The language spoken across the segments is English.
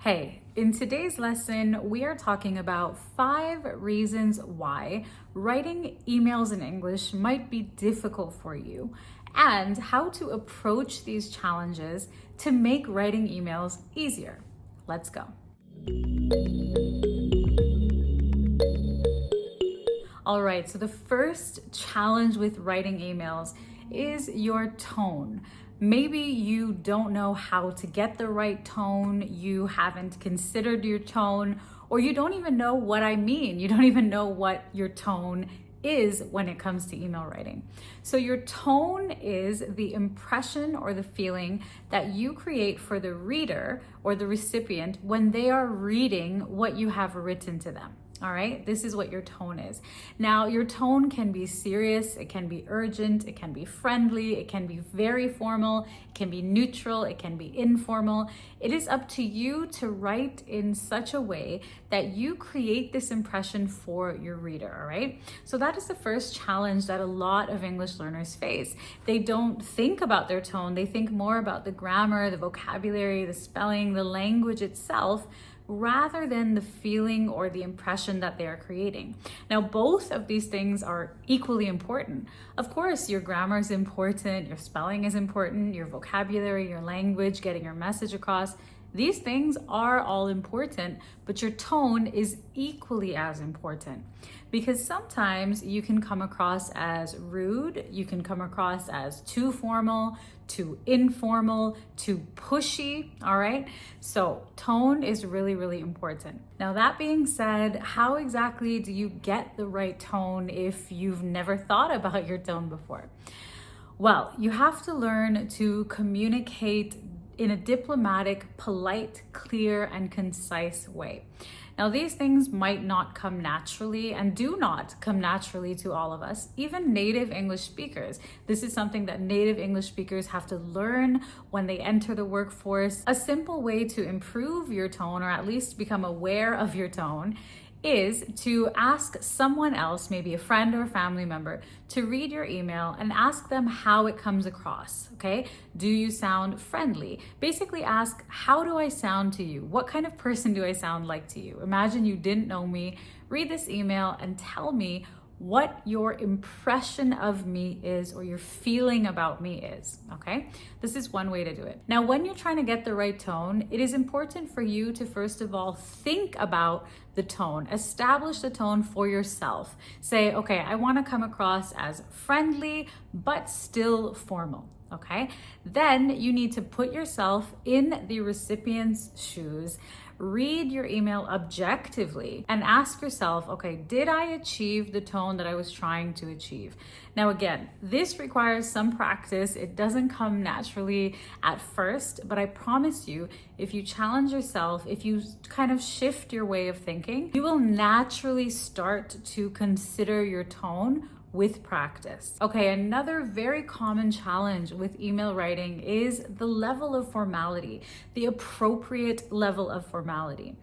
Hey, in today's lesson, we are talking about 5 reasons why writing emails in English might be difficult for you and how to approach these challenges to make writing emails easier. Let's go. All right, so the first challenge with writing emails is your tone. Maybe you don't know how to get the right tone, you haven't considered your tone, or you don't even know what I mean. You don't even know what your tone is when it comes to email writing. So your tone is the impression or the feeling that you create for the reader or the recipient when they are reading what you have written to them. All right, this is what your tone is. Now, your tone can be serious, it can be urgent, it can be friendly, it can be very formal, it can be neutral, it can be informal. It is up to you to write in such a way that you create this impression for your reader, all right? So that is the first challenge that a lot of English learners face. They don't think about their tone, they think more about the grammar, the vocabulary, the spelling, the language itself, rather than the feeling or the impression that they are creating. Now, both of these things are equally important. Of course, your grammar is important, your spelling is important, your vocabulary, your language, getting your message across. These things are all important, but your tone is equally as important because sometimes you can come across as rude, you can come across as too formal, too informal, too pushy, all right? So tone is really, really important. Now, that being said, how exactly do you get the right tone if you've never thought about your tone before? Well, you have to learn to communicate in a diplomatic, polite, clear, and concise way. Now, these things might not come naturally and do not come naturally to all of us, even native English speakers. This is something that native English speakers have to learn when they enter the workforce. A simple way to improve your tone, or at least become aware of your tone, is to ask someone else, maybe a friend or a family member, to read your email and ask them how it comes across, okay? Do you sound friendly? Basically ask, how do I sound to you? What kind of person do I sound like to you? Imagine you didn't know me, read this email and tell me what your impression of me is or your feeling about me is, okay? This is one way to do it. Now, when you're trying to get the right tone, it is important for you to first of all think about the tone, establish the tone for yourself. Say, okay, I wanna come across as friendly, but still formal. Okay, then you need to put yourself in the recipient's shoes, read your email objectively, and ask yourself, okay, did I achieve the tone that I was trying to achieve? Now, again, this requires some practice. It doesn't come naturally at first, but I promise you, if you challenge yourself, if you kind of shift your way of thinking, you will naturally start to consider your tone with practice. Okay, another very common challenge with email writing is the level of formality, the appropriate level of formality.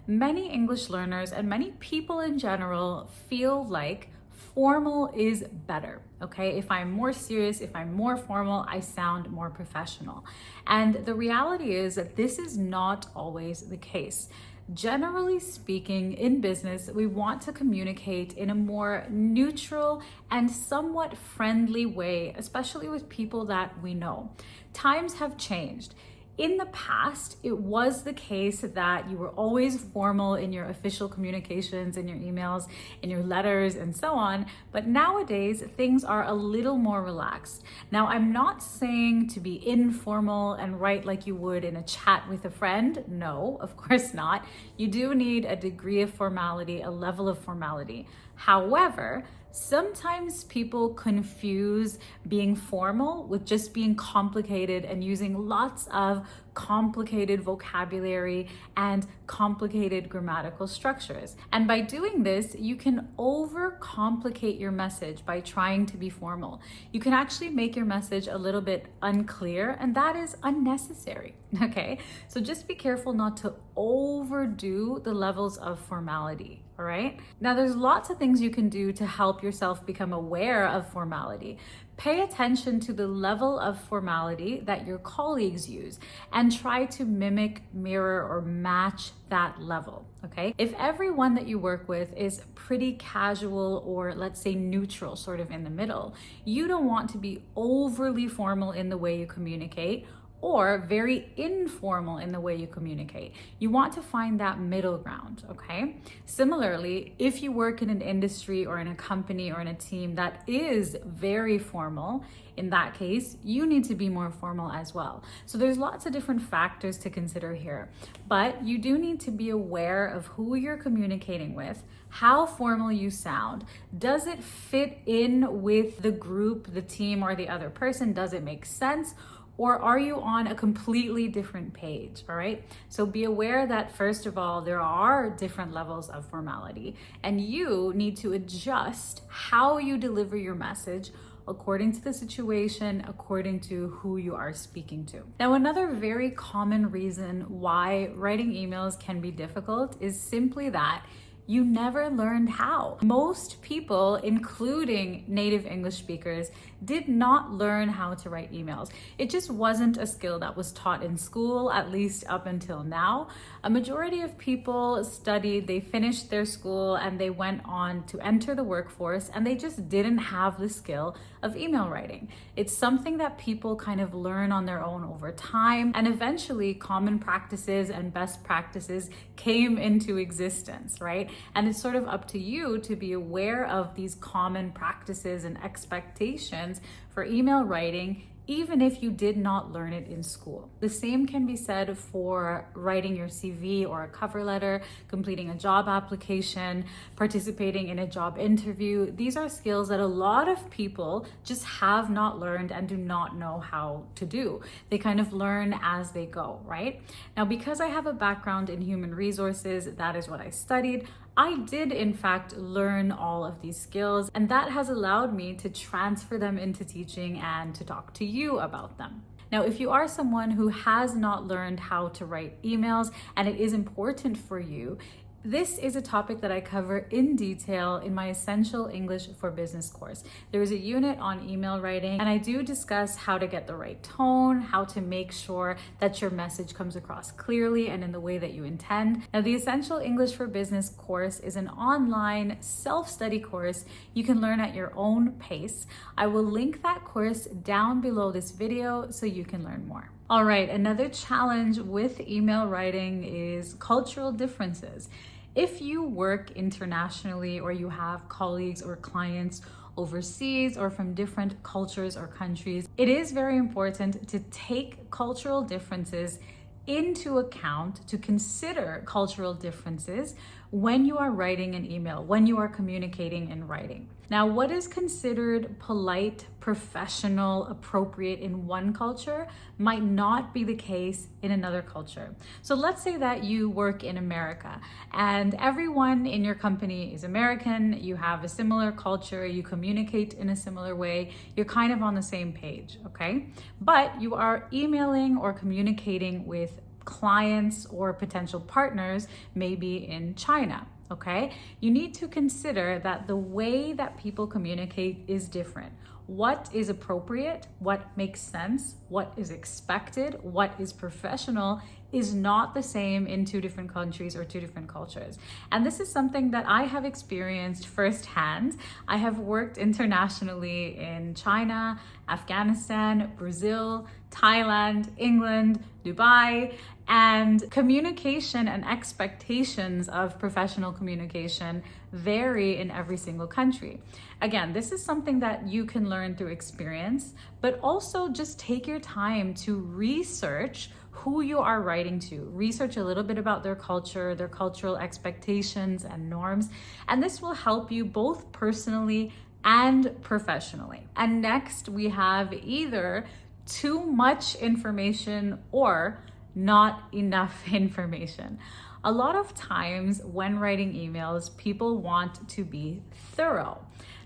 Many English learners and many people in general feel like formal is better, okay? If I'm more serious, if I'm more formal, I sound more professional. And the reality is that this is not always the case. Generally speaking, in business, we want to communicate in a more neutral and somewhat friendly way, especially with people that we know. Times have changed. In the past, it was the case that you were always formal in your official communications, in your emails, in your letters, and so on. But nowadays, things are a little more relaxed. Now, I'm not saying to be informal and write like you would in a chat with a friend. No, of course not. You do need a degree of formality, a level of formality. However, sometimes people confuse being formal with just being complicated and using lots of complicated vocabulary and complicated grammatical structures. And by doing this, you can overcomplicate your message by trying to be formal. You can actually make your message a little bit unclear, and that is unnecessary, okay? So just be careful not to overdo the levels of formality. All right. Now, there's lots of things you can do to help yourself become aware of formality. Pay attention to the level of formality that your colleagues use and try to mimic, mirror, or match that level, okay? If everyone that you work with is pretty casual or let's say neutral, sort of in the middle, you don't want to be overly formal in the way you communicate or very informal in the way you communicate. You want to find that middle ground, okay? Similarly, if you work in an industry or in a company or in a team that is very formal, in that case, you need to be more formal as well. So there's lots of different factors to consider here, but you do need to be aware of who you're communicating with, how formal you sound. Does it fit in with the group, the team, or the other person? Does it make sense? Or are you on a completely different page, all right? So be aware that first of all, there are different levels of formality and you need to adjust how you deliver your message according to the situation, according to who you are speaking to. Now, another very common reason why writing emails can be difficult is simply that you never learned how. Most people, including native English speakers, did not learn how to write emails. It just wasn't a skill that was taught in school, at least up until now. A majority of people studied, they finished their school, and they went on to enter the workforce, and they just didn't have the skill of email writing. It's something that people kind of learn on their own over time, and eventually common practices and best practices came into existence, right? And it's sort of up to you to be aware of these common practices and expectations for email writing, even if you did not learn it in school. The same can be said for writing your CV or a cover letter, completing a job application, participating in a job interview. These are skills that a lot of people just have not learned and do not know how to do. They kind of learn as they go, right? Now, because I have a background in human resources, that is what I studied, I did in fact learn all of these skills, and that has allowed me to transfer them into teaching and to talk to you about them. Now, if you are someone who has not learned how to write emails and it is important for you, this is a topic that I cover in detail in my Essential English for Business course. There is a unit on email writing, and I do discuss how to get the right tone, how to make sure that your message comes across clearly and in the way that you intend. Now, the Essential English for Business course is an online self-study course you can learn at your own pace. I will link that course down below this video so you can learn more. All right, another challenge with email writing is cultural differences. If you work internationally or you have colleagues or clients overseas or from different cultures or countries, it is very important to take cultural differences into account, to consider cultural differences when you are writing an email, when you are communicating in writing. Now, what is considered polite, professional, appropriate in one culture might not be the case in another culture. So let's say that you work in America and everyone in your company is American, you have a similar culture, you communicate in a similar way, you're kind of on the same page, okay? But you are emailing or communicating with clients or potential partners, maybe in China. Okay, you need to consider that the way that people communicate is different. What is appropriate, what makes sense, what is expected, what is professional is not the same in two different countries or two different cultures. And this is something that I have experienced firsthand. I have worked internationally in China, Afghanistan, Brazil, Thailand, England, Dubai, and communication and expectations of professional communication vary in every single country. Again, this is something that you can learn through experience, but also just take your time to research who you are writing to. Research a little bit about their culture, their cultural expectations and norms, and this will help you both personally and professionally. And next, we have either too much information or not enough information. A lot of times when writing emails, people want to be thorough.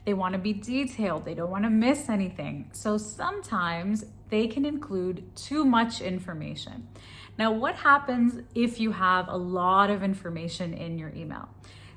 They want to be detailed. They don't want to miss anything. So sometimes they can include too much information. Now, what happens if you have a lot of information in your email?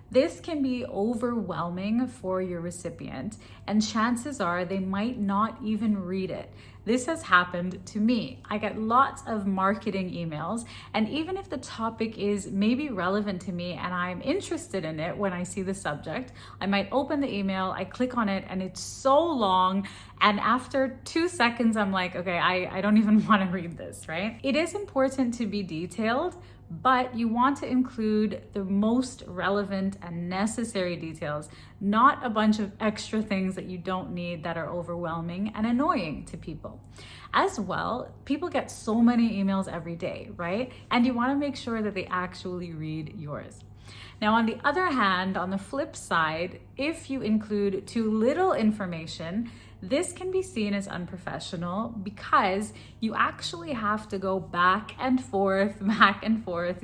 This can be overwhelming for your recipient, and chances are they might not even read it. This has happened to me. I get lots of marketing emails, and even if the topic is maybe relevant to me and I'm interested in it when I see the subject, I might open the email, I click on it, and it's so long, and after 2 seconds, I'm like, okay, I don't even want to read this, right? It is important to be detailed, but you want to include the most relevant and necessary details, not a bunch of extra things that you don't need that are overwhelming and annoying to people. As well, people get so many emails every day, right? And you want to make sure that they actually read yours. Now, on the other hand, on the flip side, if you include too little information, this can be seen as unprofessional because you actually have to go back and forth,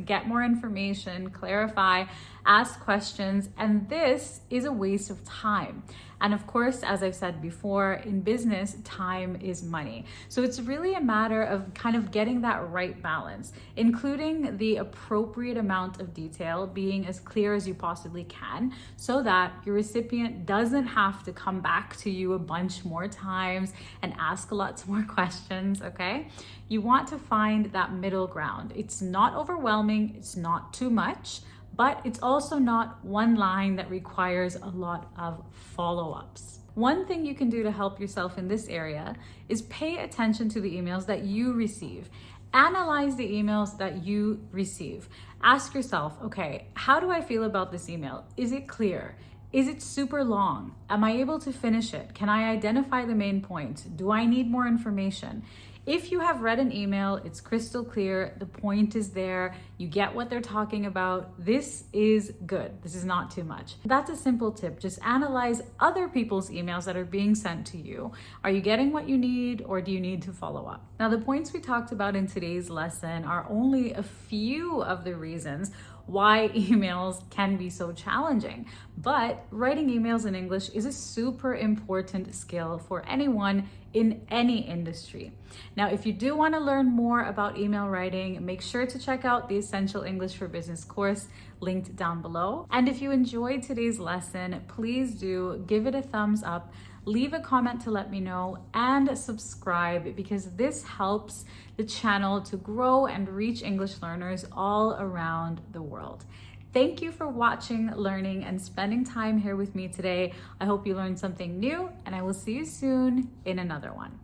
get more information, clarify, ask questions, and this is a waste of time. And of course, as I've said before, in business, time is money. So it's really a matter of kind of getting that right balance, including the appropriate amount of detail, being as clear as you possibly can, so that your recipient doesn't have to come back to you a bunch more times and ask lots more questions, okay? You want to find that middle ground. It's not overwhelming, it's not too much, but it's also not one line that requires a lot of follow-ups. One thing you can do to help yourself in this area is pay attention to the emails that you receive. Analyze the emails that you receive. Ask yourself, okay, how do I feel about this email? Is it clear? Is it super long? Am I able to finish it? Can I identify the main points? Do I need more information? If you have read an email, it's crystal clear, the point is there, you get what they're talking about, this is good. This is not too much. That's a simple tip. Just analyze other people's emails that are being sent to you. Are you getting what you need, or do you need to follow up? Now, the points we talked about in today's lesson are only a few of the reasons why emails can be so challenging. But writing emails in English is a super important skill for anyone in any industry. Now, if you do want to learn more about email writing, make sure to check out the Essential English for Business course linked down below. And if you enjoyed today's lesson, please do give it a thumbs up, leave a comment to let me know, and subscribe, because this helps the channel to grow and reach English learners all around the world. Thank you for watching, learning, and spending time here with me today. I hope you learned something new, and I will see you soon in another one.